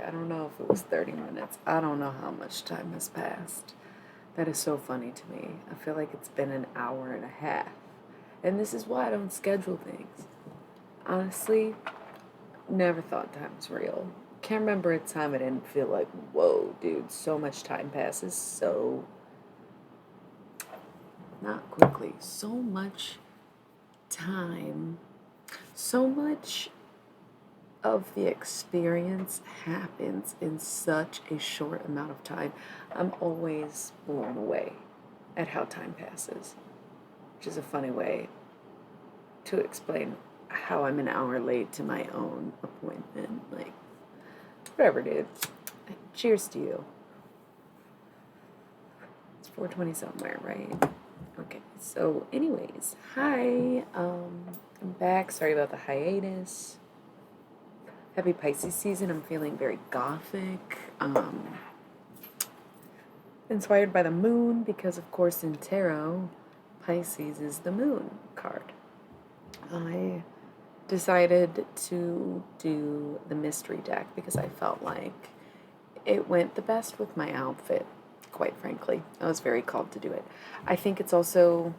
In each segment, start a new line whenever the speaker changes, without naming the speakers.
I don't know if it was 30 minutes. I don't know how much time has passed. That is so funny to me. I feel like it's been an hour and a half. And this is why I don't schedule things. Honestly, never thought time was real. Can't remember a time I didn't feel like, whoa, dude, so much time passes so, not quickly, so much time, so much of the experience happens in such a short amount of time. I'm always blown away at how time passes, which is a funny way to explain how I'm an hour late to my own appointment. Like, whatever, dude. Cheers to you. It's 4:20 somewhere, right? Okay, so anyways, hi. I'm back. Sorry about the hiatus. Happy Pisces season. I'm feeling very gothic. Inspired by the moon, because of course in tarot, Pisces is the moon card. I decided to do the mystery deck because I felt like it went the best with my outfit, quite frankly. I was very called to do it. I think it's also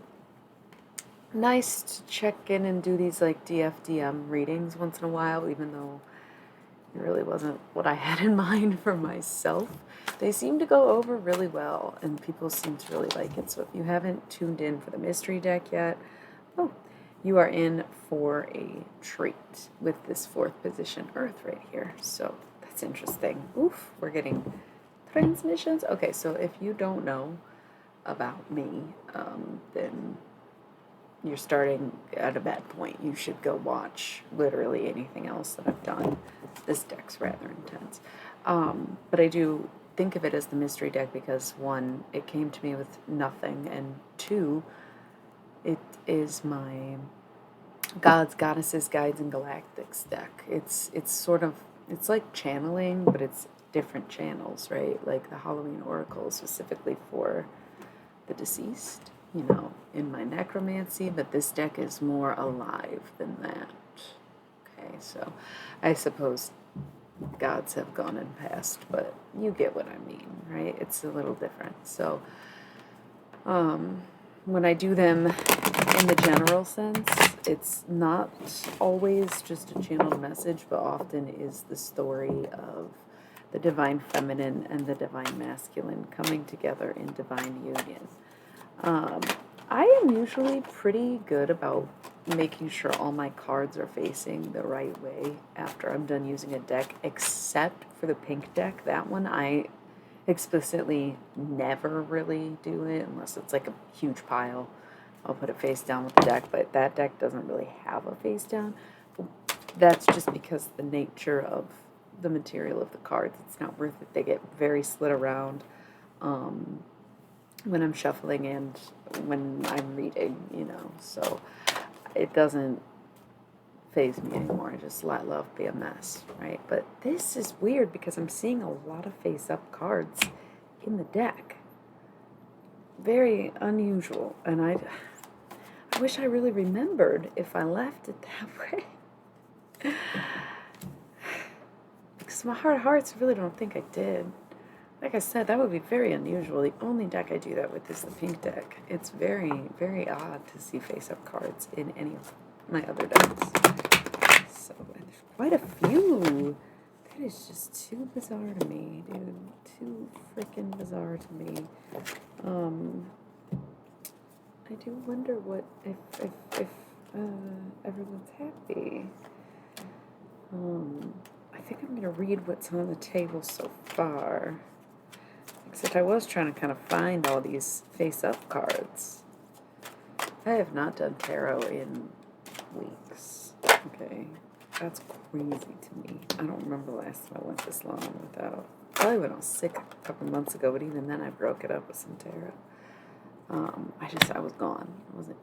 nice to check in and do these like DFDM readings once in a while, even though it really wasn't what I had in mind for myself. They seem to go over really well, and people seem to really like it. So if you haven't tuned in for the mystery deck yet, oh, you are in for a treat with this fourth position Earth right here. So that's interesting. Oof, we're getting transmissions. Okay, so if you don't know about me, then you're starting at a bad point. You should go watch literally anything else that I've done. This deck's rather intense. But I do think of it as the mystery deck because, one, it came to me with nothing, and two, it is my gods, goddesses, guides, and galactics deck. It's sort of, it's like channeling, but it's different channels, right? Like the Halloween Oracle specifically for the deceased, you know, in my necromancy, but this deck is more alive than that. Okay, so I suppose gods have gone and passed, but you get what I mean, right? It's a little different. So when I do them in the general sense, it's not always just a channeled message, but often is the story of the divine feminine and the divine masculine coming together in divine union. I am usually pretty good about making sure all my cards are facing the right way after I'm done using a deck, except for the pink deck. That one I explicitly never really do it unless it's like a huge pile. I'll put it face down with the deck, but that deck doesn't really have a face down. That's just because the nature of the material of the cards, it's not worth it. They get very slid around when I'm shuffling and when I'm reading, you know, so it doesn't faze me anymore. I just let love be a mess, right? But this is weird because I'm seeing a lot of face-up cards in the deck. Very unusual, and I wish I really remembered if I left it that way. Because my heart of hearts, I really don't think I did. Like I said, that would be very unusual. The only deck I do that with is the pink deck. It's very, very odd to see face-up cards in any of my other decks. So there's quite a few. That is just too bizarre to me, dude. Too freaking bizarre to me. I do wonder what if everyone's happy. I think I'm gonna read what's on the table so far. Except I was trying to kind of find all these face-up cards. I have not done tarot in weeks. Okay, that's crazy to me. I don't remember the last time I went this long without. Probably when I was sick a couple months ago, but even then I broke it up with some tarot. I was gone. I wasn't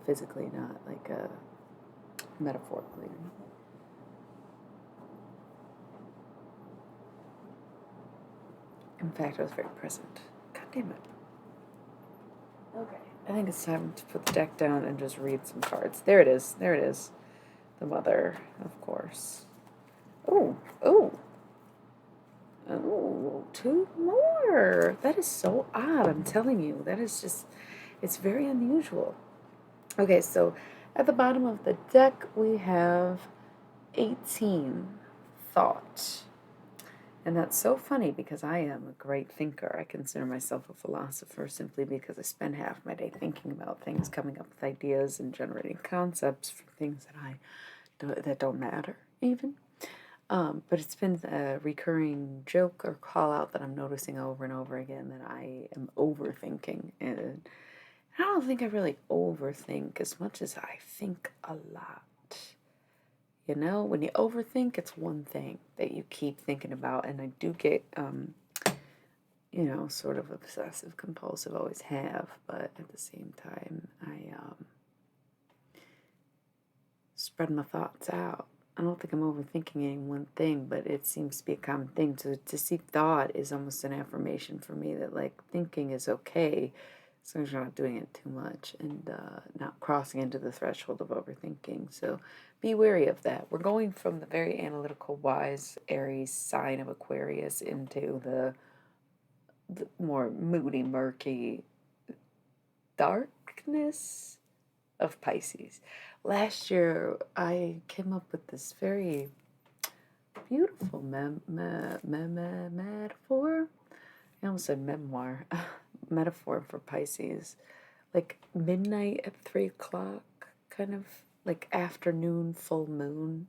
physically, not like metaphorically. In fact, I was very present. God damn it. Okay. I think it's time to put the deck down and just read some cards. There it is. There it is. The mother, of course. Oh, oh. two more. That is so odd. I'm telling you. That is just, it's very unusual. Okay, so at the bottom of the deck, we have 18, thought. And that's so funny because I am a great thinker. I consider myself a philosopher simply because I spend half my day thinking about things, coming up with ideas, and generating concepts for things that don't matter even. But it's been a recurring joke or call out that I'm noticing over and over again that I am overthinking. And I don't think I really overthink as much as I think a lot. You know, when you overthink, it's one thing that you keep thinking about. And I do get, sort of obsessive compulsive, always have. But at the same time, I spread my thoughts out. I don't think I'm overthinking any one thing, but it seems to be a common thing. To see thought is almost an affirmation for me that, like, thinking is okay as long as you're not doing it too much and not crossing into the threshold of overthinking. So be wary of that. We're going from the very analytical, wise Aries sign of Aquarius into the more moody, murky darkness of Pisces. Last year, I came up with this very beautiful metaphor. I almost said memoir. Metaphor for Pisces. Like midnight at 3 o'clock, kind of like afternoon, full moon,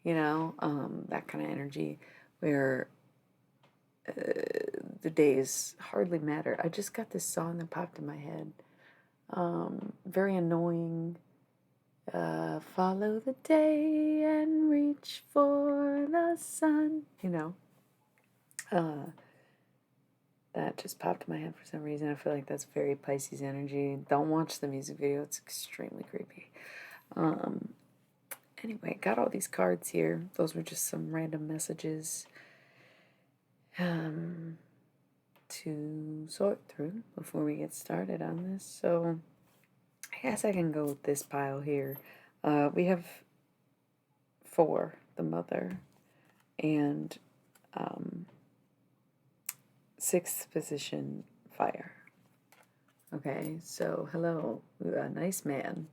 that kind of energy where the days hardly matter. I just got this song that popped in my head. Very annoying. Follow the day and reach for the sun. That just popped in my head for some reason. I feel like that's very Pisces energy. Don't watch the music video. It's extremely creepy. Anyway, got all these cards here. Those were just some random messages to sort through before we get started on this. So I guess I can go with this pile here. We have 4, the mother, and 6th position, fire. Okay, so hello, a nice man.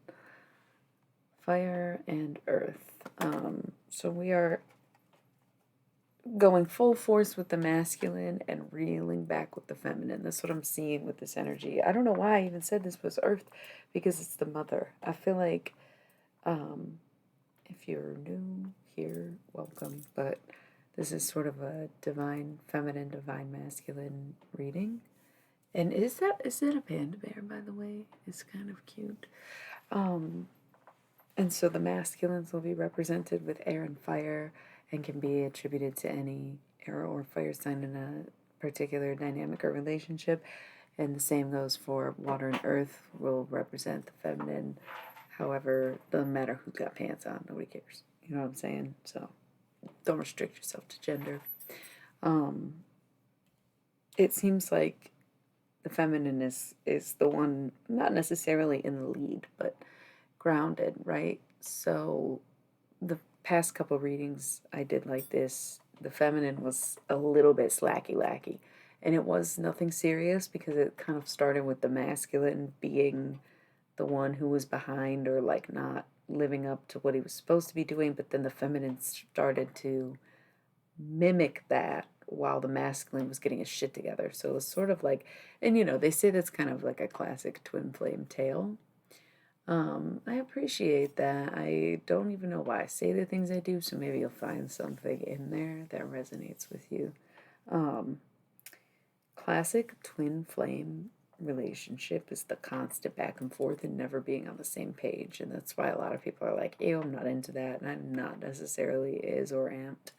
Fire and earth. So we are going full force with the masculine and reeling back with the feminine. That's what I'm seeing with this energy. I don't know why I even said this was earth, because it's the mother. I feel like if you're new here, welcome. But this is sort of a divine feminine, divine masculine reading. And is it a panda bear, by the way? It's kind of cute. And so the masculines will be represented with air and fire and can be attributed to any air or fire sign in a particular dynamic or relationship. And the same goes for water and earth will represent the feminine. However, doesn't matter who's got pants on, nobody cares. You know what I'm saying? So don't restrict yourself to gender. It seems like the feminine is the one not necessarily in the lead, but grounded, right? So the past couple readings I did like this, the feminine was a little bit slacky-lacky. And it was nothing serious because it kind of started with the masculine being the one who was behind or like not living up to what he was supposed to be doing, but then the feminine started to mimic that while the masculine was getting his shit together. So it was sort of like, and they say that's kind of like a classic twin flame tale. I appreciate that. I don't even know why I say the things I do, so maybe you'll find something in there that resonates with you. Classic twin flame relationship is the constant back and forth and never being on the same page, and that's why a lot of people are like, ew, I'm not into that, and I'm not necessarily is or amped,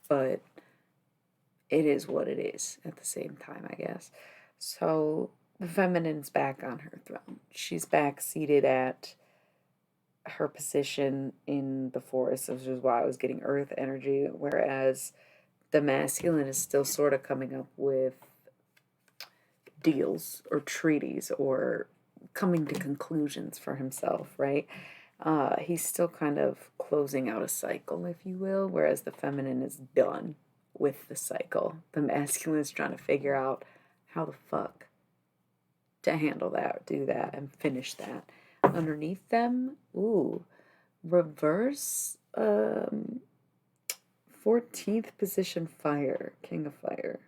but it is what it is at the same time, I guess. So the feminine's back on her throne. She's back seated at her position in the forest, which is why I was getting earth energy, whereas the masculine is still sort of coming up with deals or treaties or coming to conclusions for himself, right? He's still kind of closing out a cycle, if you will, whereas the feminine is done with the cycle. The masculine is trying to figure out how the fuck to handle that, do that, and finish that. Underneath them, ooh, reverse 14th position fire, king of fire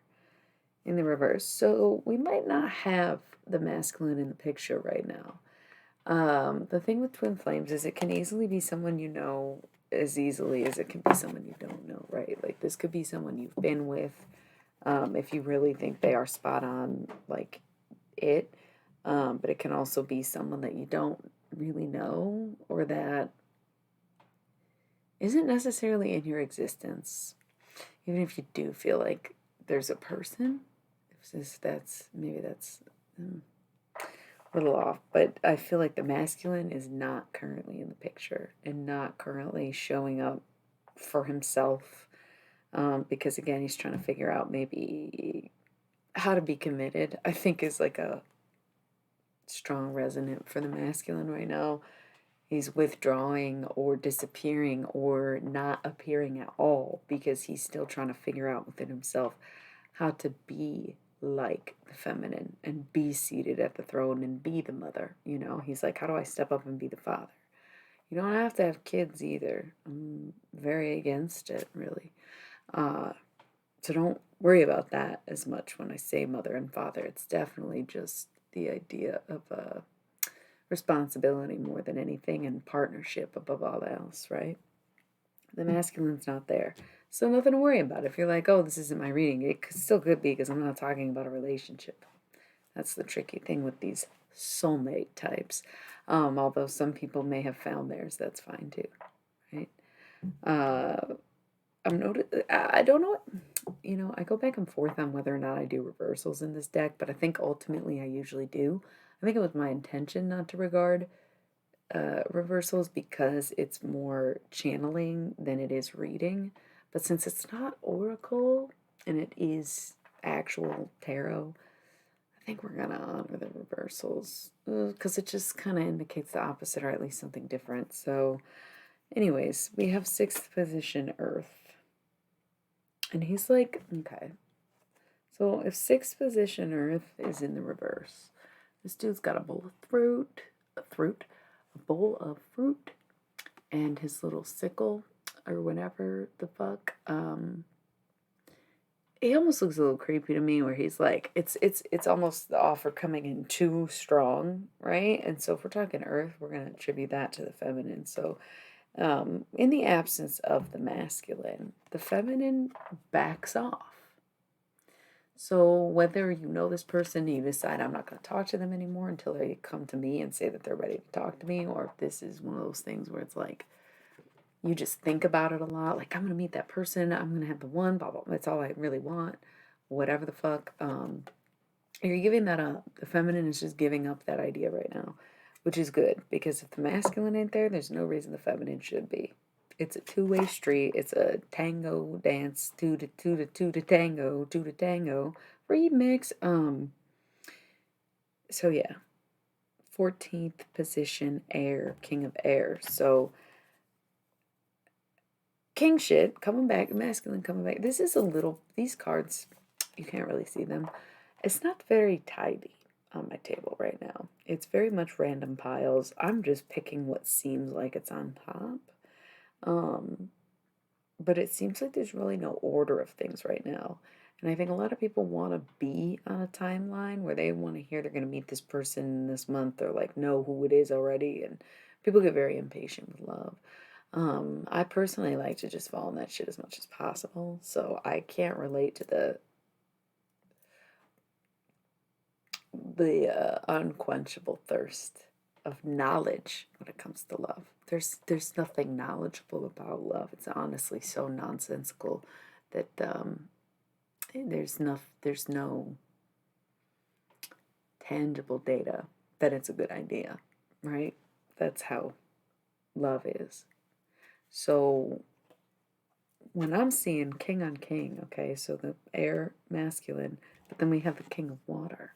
in the reverse. So we might not have the masculine in the picture right now. The thing with twin flames is it can easily be someone you know as easily as it can be someone you don't know, right? Like this could be someone you've been with, if you really think they are spot on, like it. But it can also be someone that you don't really know or that isn't necessarily in your existence. Even if you do feel like there's a person, if that's maybe that's a little off, but I feel like the masculine is not currently in the picture and not currently showing up for himself, because again, he's trying to figure out maybe how to be committed. I think is like a strong resonant for the masculine right now. He's withdrawing or disappearing or not appearing at all because he's still trying to figure out within himself how to be like the feminine and be seated at the throne and be the mother. You know, he's like, how do I step up and be the father? You don't have to have kids either. I'm very against it, really. So don't worry about that as much when I say mother and father. It's definitely just the idea of responsibility more than anything and partnership above all else, right? The masculine's not there. So nothing to worry about. If you're like, oh, this isn't my reading, it still could be because I'm not talking about a relationship. That's the tricky thing with these soulmate types. Although some people may have found theirs, that's fine too, right? I don't know. You know, I go back and forth on whether or not I do reversals in this deck, but I think ultimately I usually do. I think it was my intention not to regard reversals because it's more channeling than it is reading. But since it's not oracle and it is actual tarot, I think we're gonna honor the reversals because it just kind of indicates the opposite or at least something different. So, anyways, we have 6th position Earth, and he's like, okay. So if 6th position Earth is in the reverse, this dude's got a bowl of fruit, a bowl of fruit, and his little sickle or whatever the fuck. He almost looks a little creepy to me, where he's like, it's almost the offer coming in too strong, right? And so if we're talking Earth, we're gonna attribute that to the feminine. So, in the absence of the masculine, the feminine backs off. So whether you know this person and you decide I'm not going to talk to them anymore until they come to me and say that they're ready to talk to me, or if this is one of those things where it's like you just think about it a lot, like I'm going to meet that person, I'm going to have the one, blah, blah, that's all I really want, whatever the fuck, you're giving that up. The feminine is just giving up that idea right now, which is good, because if the masculine ain't there, there's no reason the feminine should be. It's a two-way street. It's a tango dance, two to tango, two to tango remix. So yeah, 14th position air, king of air. So king shit coming back, masculine coming back. This is a little, these cards, you can't really see them. It's not very tidy on my table right now. It's very much random piles. I'm just picking what seems like it's on top. But it seems like there's really no order of things right now. And I think a lot of people want to be on a timeline where they want to hear they're going to meet this person this month, or like know who it is already. And people get very impatient with love. I personally like to just fall in that shit as much as possible. So I can't relate to the unquenchable thirst of knowledge when it comes to love. There's nothing knowledgeable about love. It's honestly so nonsensical that there's no tangible data that it's a good idea, right? That's how love is. So when I'm seeing king on king, okay, so the air masculine, but then we have the king of water,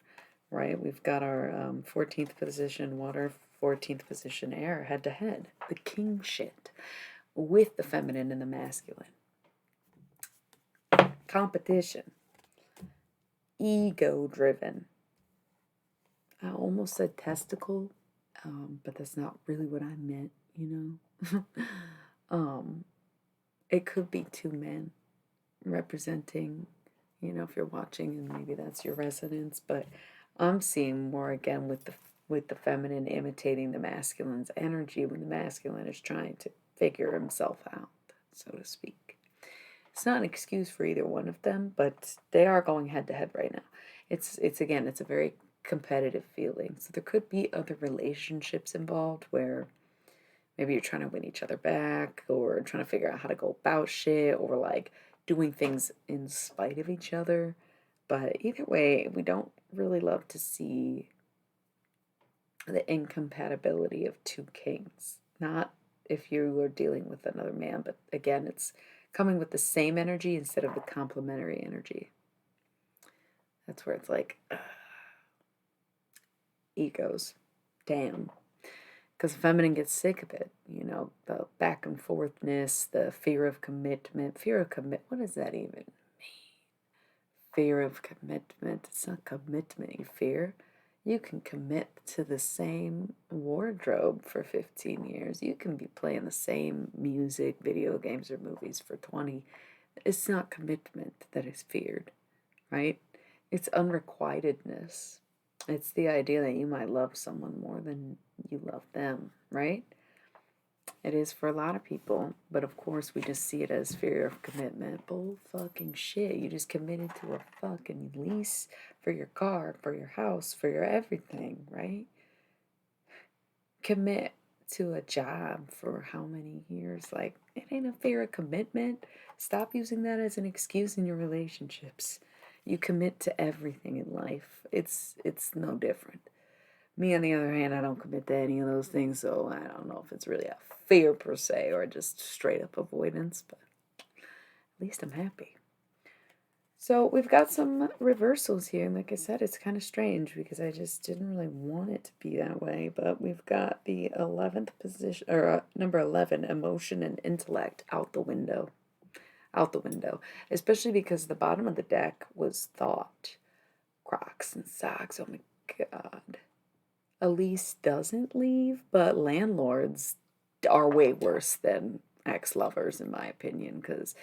right? We've got our 14th position water, 14th position air, head to head. The king shit with the feminine and the masculine. competition, ego-driven. I almost said testicle, but that's not really what I meant, you know? um, it could be two men representing, if you're watching and maybe that's your resonance, but I'm seeing more again with the feminine imitating the masculine's energy when the masculine is trying to figure himself out, so to speak. It's not an excuse for either one of them, but they are going head to head right now. It's again, it's a very competitive feeling. So there could be other relationships involved where maybe you're trying to win each other back or trying to figure out how to go about shit or like doing things in spite of each other. But either way, we don't really love to see the incompatibility of two kings. Not if you are dealing with another man, but again, it's coming with the same energy instead of the complementary energy. That's where it's like, egos. Damn. Because feminine gets sick of it, the back and forthness, the fear of commitment. What does that even mean? Fear of commitment. It's not commitment you fear. You can commit to the same wardrobe for 15 years. You can be playing the same music, video games, or movies for 20. It's not commitment that is feared, right? It's unrequitedness. It's the idea that you might love someone more than you love them, right? It is for a lot of people, but of course we just see it as fear of commitment. Bull fucking shit. You just committed to a fucking lease for your car, for your house, for your everything, right? Commit to a job for how many years? Like, it ain't a fear of commitment. Stop using that as an excuse in your relationships. You commit to everything in life. It's no different. Me, on the other hand, I don't commit to any of those things, so I don't know if it's really a fear per se or just straight up avoidance, but at least I'm happy. So we've got some reversals here, and like I said, it's kind of strange because I just didn't really want it to be that way, but we've got the 11th position, or number 11, emotion and intellect out the window. Out the window, especially because the bottom of the deck was thought. Crocs and socks, oh my god. Elise doesn't leave, but landlords are way worse than ex-lovers, in my opinion, because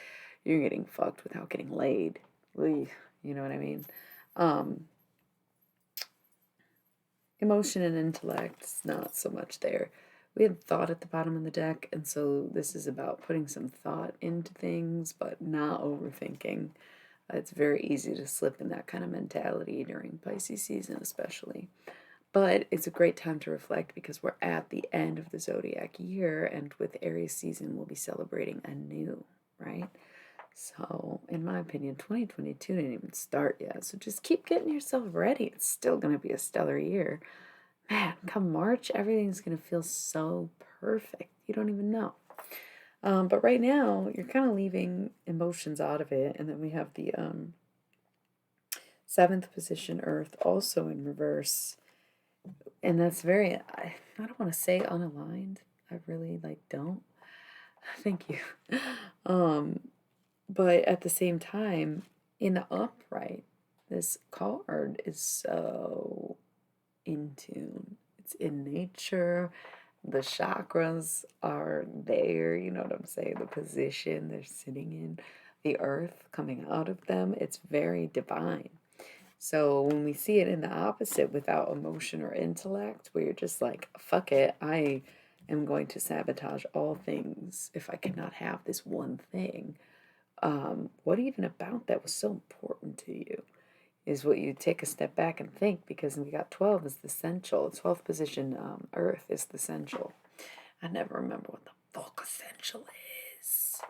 you're getting fucked without getting laid. You know what I mean? Emotion and intellect is not so much there. We had thought at the bottom of the deck, and so this is about putting some thought into things, but not overthinking. It's very easy to slip in that kind of mentality during Pisces season, especially. But it's a great time to reflect because we're at the end of the Zodiac year, and with Aries season, we'll be celebrating anew, right? So, in my opinion, 2022 didn't even start yet. So just keep getting yourself ready. It's still going to be a stellar year. Man, come March, everything's going to feel so perfect. You don't even know. But right now, you're kind of leaving emotions out of it. And then we have the 7th position, Earth, also in reverse. And that's very, I don't want to say unaligned. I really don't. Thank you. But at the same time, in the upright, this card is so in tune. It's in nature. The chakras are there, you know what I'm saying? The position they're sitting in, the earth coming out of them, it's very divine. So when we see it in the opposite without emotion or intellect, where you're just like, fuck it, I am going to sabotage all things if I cannot have this one thing. What even about that was so important to you is what you take a step back and think, because we got 12 is the essential. 12th position, Earth is the essential. I never remember what the fuck essential is.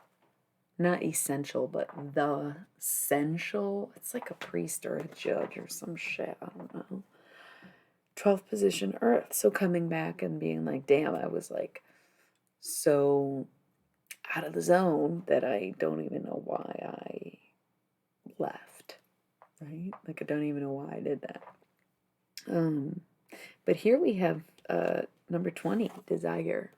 Not essential, but the essential. It's like a priest or a judge or some shit. I don't know. 12th position, Earth. So coming back and being like, damn, I was like so out of the zone that I don't even know why I left. Right? Like, I don't even know why I did that. But here we have number 20, desire.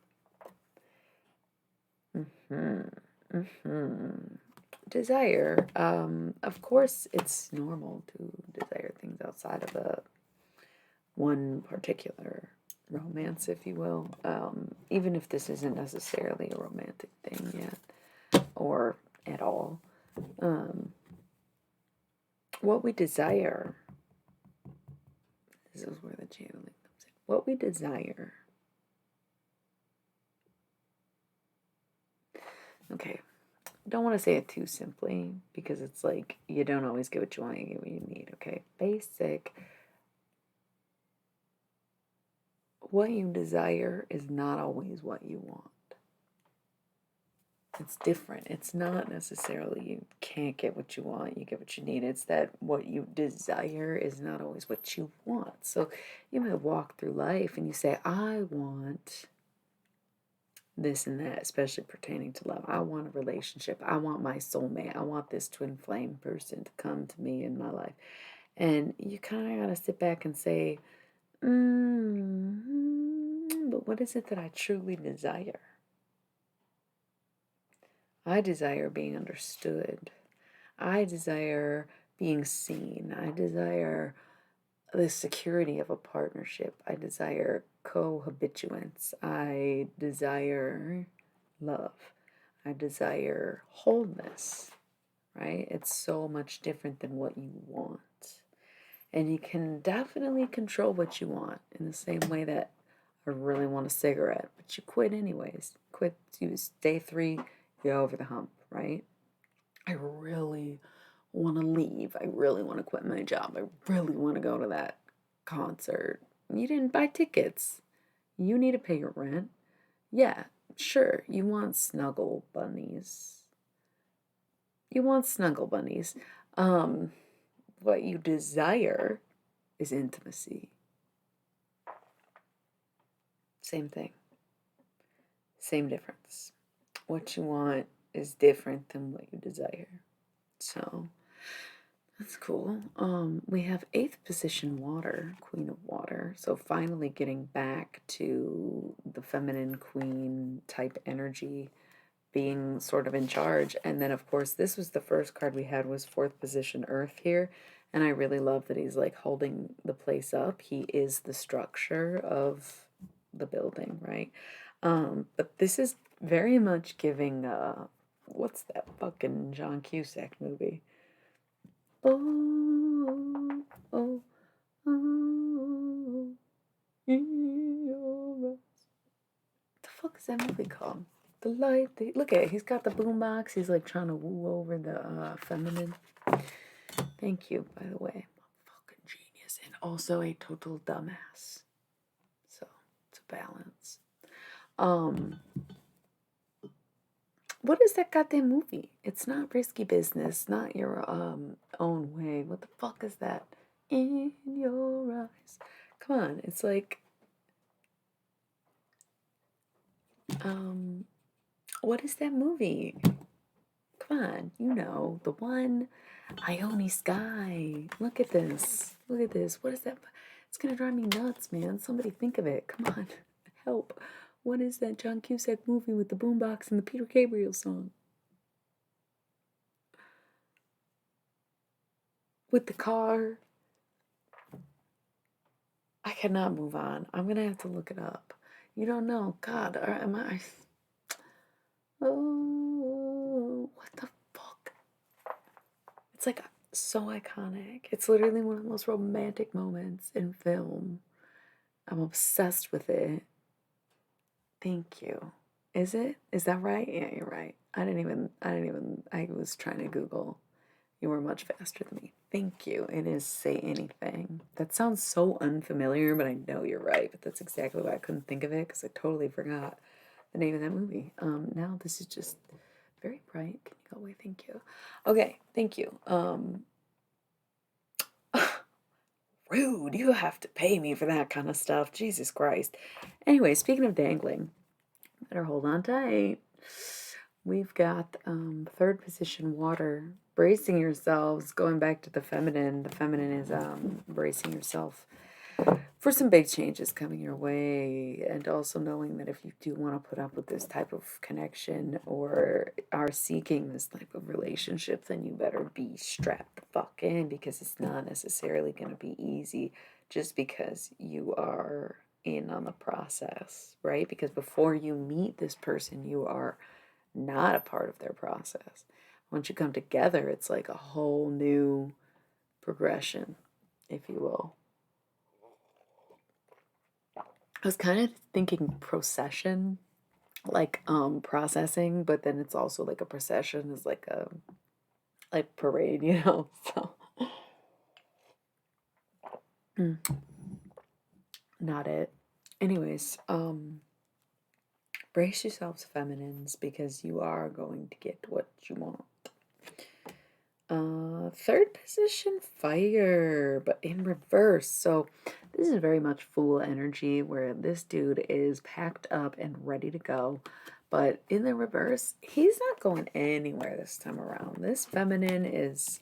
desire. Of course, it's normal to desire things outside of a one particular romance, if you will. Even if this isn't necessarily a romantic thing yet, or at all. What we desire. This is where the channeling comes in. What we desire. Okay. Don't want to say it too simply because it's like you don't always get what you want, you get what you need, okay? Basic. What you desire is not always what you want. It's different. It's not necessarily you can't get what you want, you get what you need. It's that what you desire is not always what you want. So you might walk through life and you say, I want this and that, especially pertaining to love. I want a relationship. I want my soulmate. I want this twin flame person to come to me in my life. And you kind of got to sit back and say, but what is it that I truly desire? I desire being understood. I desire being seen. I desire the security of a partnership. I desire cohabituance. I desire love. I desire wholeness, right? It's so much different than what you want. And you can definitely control what you want in the same way that I really want a cigarette, but you quit anyways. Quit, you day 3, you're over the hump, right? I really want to leave. I really want to quit my job. I really want to go to that concert. You didn't buy tickets. You need to pay your rent. Yeah, sure, you want snuggle bunnies. You want snuggle bunnies. What you desire is intimacy. Same thing. Same difference. What you want is different than what you desire. So that's cool. We have 8th position water, Queen of Water. So finally getting back to the feminine queen type energy, being sort of in charge. And then of course this was the first card we had was 4th position Earth here. And I really love that he's like holding the place up. He is the structure of the building, right? But this is very much giving what's that fucking John Cusack movie? Oh, oh, oh, in your eyes. The fuck is that movie called? The light. Look at it. He's got the boombox. He's like trying to woo over the feminine. Thank you, by the way. I'm a fucking genius and also a total dumbass. So it's a balance. What is that goddamn movie? It's not Risky Business, not Your Own Way. What the fuck is that? In your eyes. Come on, it's like what is that movie? Come on, you know, the one Ione Sky. Look at this. Look at this. What is that? It's gonna drive me nuts, man. Somebody think of it. Come on. Help. What is that John Cusack movie with the boombox and the Peter Gabriel song? With the car. I cannot move on. I'm gonna have to look it up. You don't know. God, am I? Oh, what the fuck? It's like so iconic. It's literally one of the most romantic moments in film. I'm obsessed with it. Thank you. Is it? Is that right? Yeah, you're right. I was trying to Google. You were much faster than me. Thank you. It is Say Anything. That sounds so unfamiliar, but I know you're right. But that's exactly why I couldn't think of it because I totally forgot the name of that movie. Now this is just very bright. Can you go away? Thank you. Okay, thank you. Rude. You have to pay me for that kind of stuff. Jesus Christ. Anyway, speaking of dangling, better hold on tight. We've got 3rd position water. Bracing yourselves, going back to the feminine. The feminine is bracing yourself for some big changes coming your way, and also knowing that if you do want to put up with this type of connection or are seeking this type of relationship, then you better be strapped the fuck in, because it's not necessarily going to be easy just because you are in on the process, right? Because before you meet this person, you are not a part of their process. Once you come together, it's like a whole new progression, if you will. I was kind of thinking procession, like processing, but then it's also like a procession is like a like parade, you know. So mm, not it. Anyways, brace yourselves, feminines, because you are going to get what you want. Third position, fire, but in reverse. So this is very much Fool energy, where this dude is packed up and ready to go. But in the reverse, he's not going anywhere this time around. This feminine is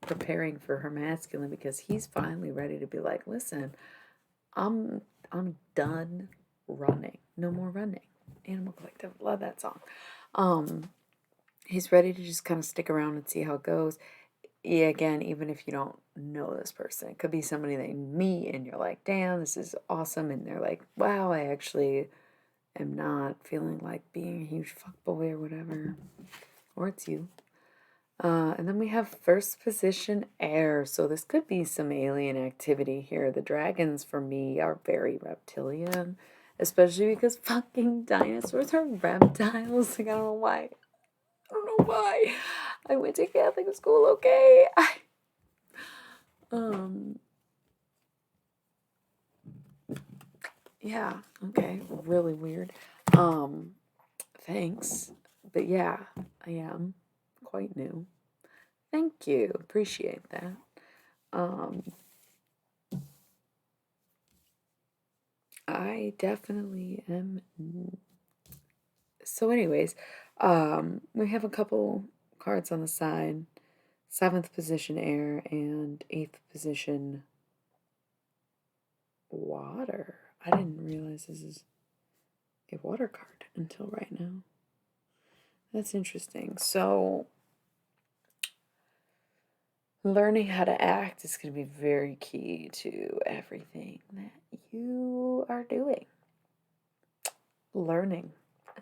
preparing for her masculine, because he's finally ready to be like, listen, I'm done running. No more running. Animal Collective, love that song. He's ready to just kind of stick around and see how it goes. Yeah, again, even if you don't know this person, it could be somebody that you meet and you're like, damn, this is awesome. And they're like, wow, I actually am not feeling like being a huge fuckboy or whatever. Or it's you. And then we have first position air. So this could be some alien activity here. The dragons for me are very reptilian, especially because fucking dinosaurs are reptiles. Like, I don't know why. I don't know why. I went to Catholic school, okay? Yeah, okay. Really weird. Thanks. But yeah, I am quite new. Thank you. Appreciate that. Um, I definitely am. So, anyways, we have a couple cards on the side. Seventh position air and eighth position water. I didn't realize this is a water card until right now. That's interesting. So, learning how to act is going to be very key to everything that you are doing. Learning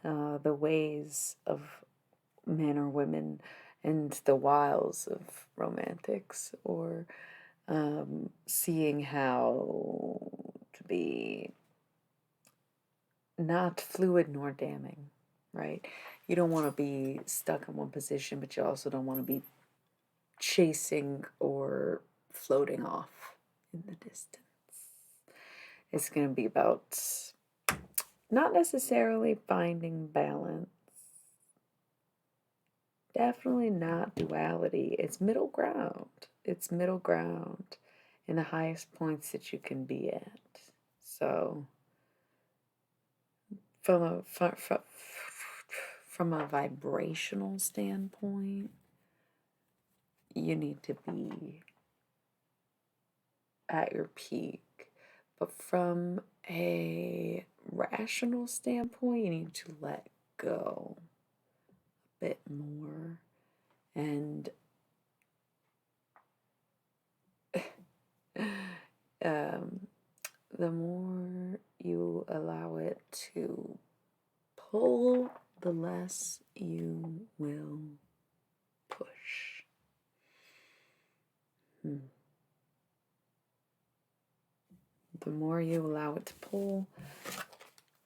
the ways of men or women and the wiles of romantics, or seeing how to be not fluid nor damning, right? You don't want to be stuck in one position, but you also don't want to be chasing or floating off in the distance. It's going to be about not necessarily finding balance, definitely not duality. It's middle ground. It's middle ground in the highest points that you can be at. So, from a vibrational standpoint, you need to be at your peak. But from a rational standpoint, you need to let go a bit more. And the more you allow it to pull, the less you will push. The more you allow it to pull,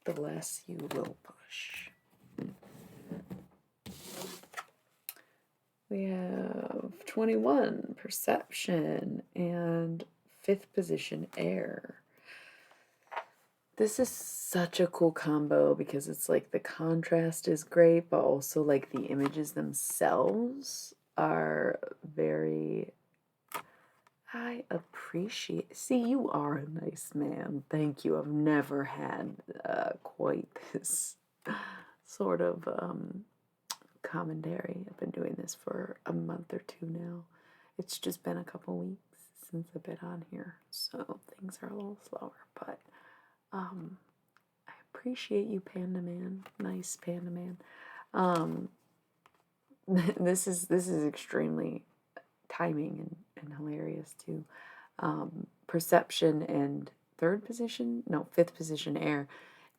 the less you will push. We have 21, perception, and fifth position, air. This is such a cool combo because it's like the contrast is great, but also like the images themselves are very... I appreciate... See, you are a nice man. Thank you. I've never had quite this sort of commentary. I've been doing this for a month or two now. It's just been a couple weeks since I've been on here, so things are a little slower, but I appreciate you, Panda Man. Nice Panda Man. This is extremely timing and hilarious too. Perception and fifth position air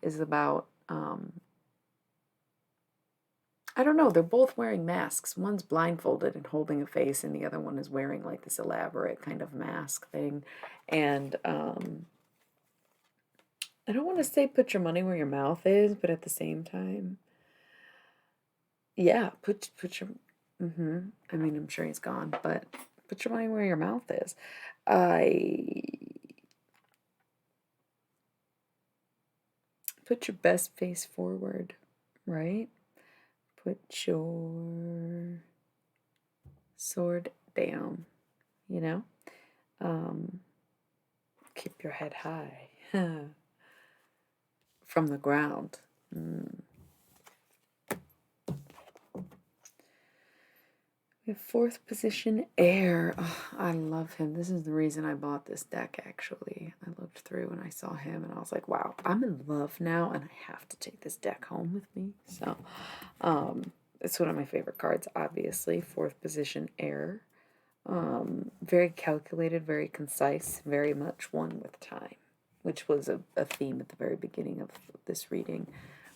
is about I don't know, they're both wearing masks. One's blindfolded and holding a face, and the other one is wearing like this elaborate kind of mask thing. And I don't want to say put your money where your mouth is, but at the same time, yeah, put your I mean, I'm sure he's gone, but put your money where your mouth is. Put your best face forward, right? Put your sword down, you know? Keep your head high from the ground. We have fourth position air. Oh, I love him. This is the reason I bought this deck, actually. I looked through and I saw him and I was like, wow, I'm in love now and I have to take this deck home with me. So it's one of my favorite cards, obviously. Fourth position air. Very calculated, very concise, very much one with time, which was a theme at the very beginning of this reading,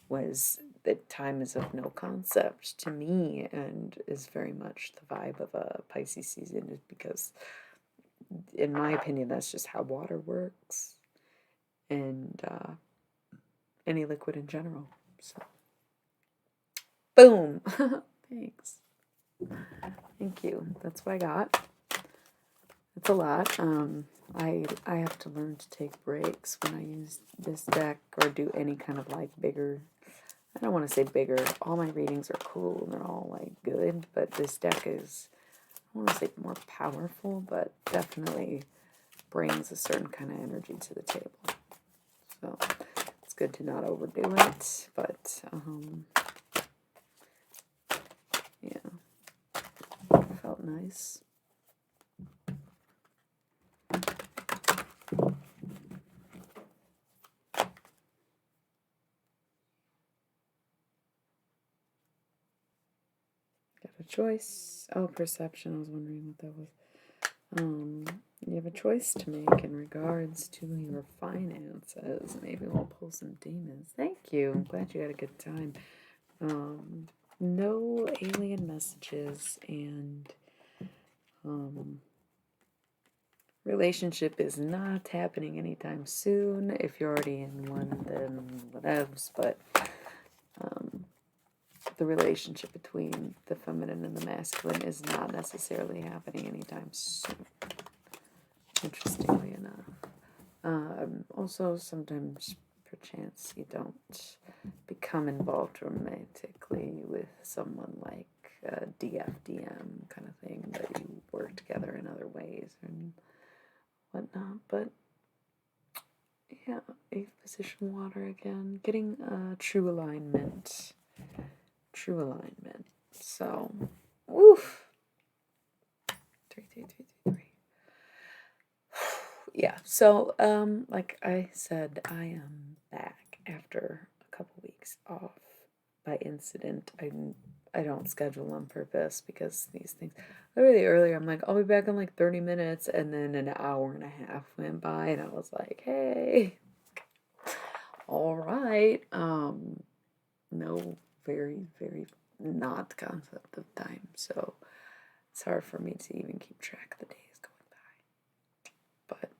was that time is of no concept to me and is very much the vibe of a Pisces season, is because, in my opinion, that's just how water works and any liquid in general. So, boom! Thanks. Thank you. That's what I got. It's a lot. I have to learn to take breaks when I use this deck or do any kind of like bigger. I don't want to say bigger. All my readings are cool and they're all like good, but this deck is, I want to say more powerful, but definitely brings a certain kind of energy to the table. So it's good to not overdo it, but yeah, felt nice. Choice. Oh, perception. I was wondering what that was. You have a choice to make in regards to your finances. Maybe we'll pull some demons. Thank you. I'm glad you had a good time. No alien messages, and relationship is not happening anytime soon. If you're already in one, then whatevs, but the relationship between the feminine and the masculine is not necessarily happening anytime soon, interestingly enough. Also, sometimes, perchance, you don't become involved romantically with someone like a DFDM kind of thing, but you work together in other ways and whatnot. But yeah, 8th position water again, getting true alignment. True alignment. So, oof. 3, 3, 3, 3, 3. Yeah. So, like I said, I am back after a couple weeks off by incident. I don't schedule on purpose because these things. Literally earlier, I'm like, I'll be back in like 30 minutes, and then an hour and a half went by, and I was like, hey, all right. No, very, very not concept of time, so it's hard for me to even keep track of the days going by. But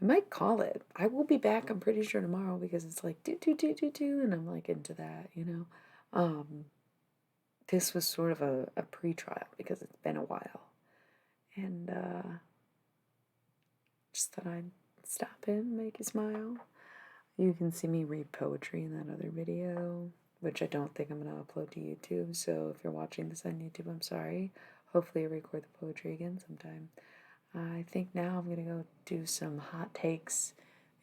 I might call it. I will be back, I'm pretty sure, tomorrow, because it's like do, and I'm like into that, you know. This was sort of a pre-trial because it's been a while. And just thought I'd stop in, make you smile. You can see me read poetry in that other video, which I don't think I'm going to upload to YouTube, so if you're watching this on YouTube, I'm sorry. Hopefully I record the poetry again sometime. I think now I'm going to go do some hot takes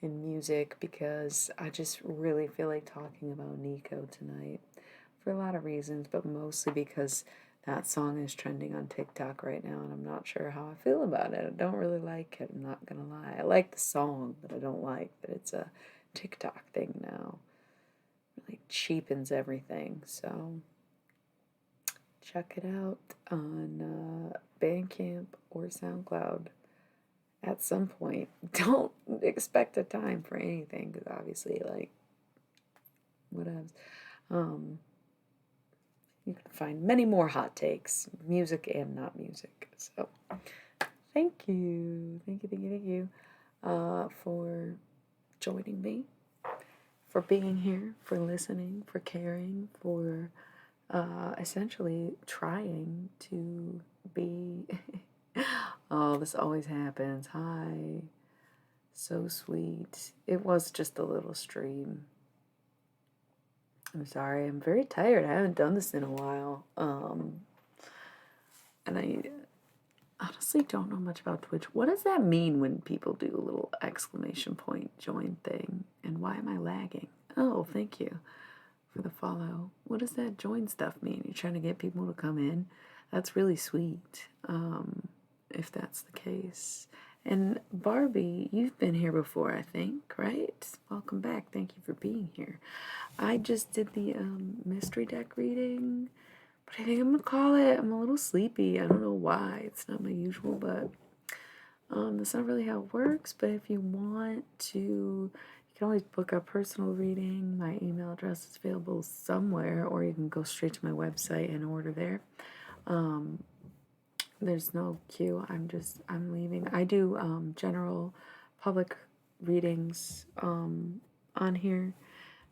in music because I just really feel like talking about Nico tonight for a lot of reasons, but mostly because That song is trending on TikTok right now, and I'm not sure how I feel about it. I don't really like it, I'm not gonna lie. I like the song, but I don't like that it's a TikTok thing now. It really cheapens everything, so check it out on Bandcamp or SoundCloud at some point. Don't expect a time for anything, because obviously, like, whatever. Um, you can find many more hot takes, music and not music. So, thank you, for joining me, for being here, for listening, for caring, for essentially trying to be. Oh, this always happens. Hi. So sweet. It was just a little stream. I'm sorry. I'm very tired. I haven't done this in a while. And I honestly don't know much about Twitch. What does that mean when people do a little exclamation point join thing? And why am I lagging? Oh, thank you for the follow. What does that join stuff mean? You're trying to get people to come in? That's really sweet, if that's the case. And Barbie, you've been here before, I think, right? Welcome back. Thank you for being here. I just did the mystery deck reading, but I think I'm gonna call it. I'm a little sleepy. I don't know why. It's not my usual, but that's not really how it works. But if you want to, you can always book a personal reading. My email address is available somewhere, or you can go straight to my website and order there. There's no queue. I'm leaving. I do general public readings on here.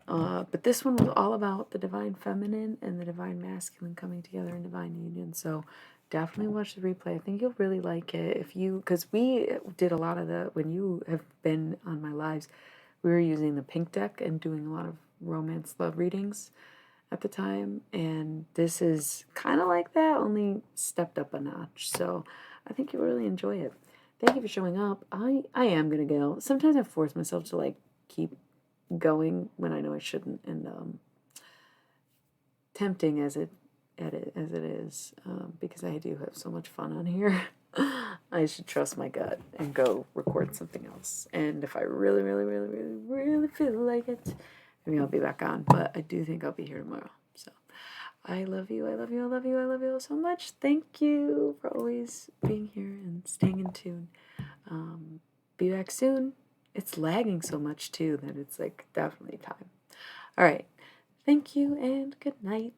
But this one was all about the divine feminine and the divine masculine coming together in divine union. So definitely watch the replay. I think you'll really like it because we did a lot of when you have been on my lives, we were using the pink deck and doing a lot of romance love readings at the time, and this is kind of like that, only stepped up a notch. So I think you'll really enjoy it. Thank you for showing up. I am gonna go. Sometimes I force myself to like keep going when I know I shouldn't, and tempting as it is, because I do have so much fun on here. I should trust my gut and go record something else. And if I really, really, really, really, really feel like it, maybe I'll be back on. But I do think I'll be here tomorrow. So I love you. I love you. I love you. I love you all so much. Thank you for always being here and staying in tune. Be back soon. It's lagging so much too that it's like definitely time. All right. Thank you and good night.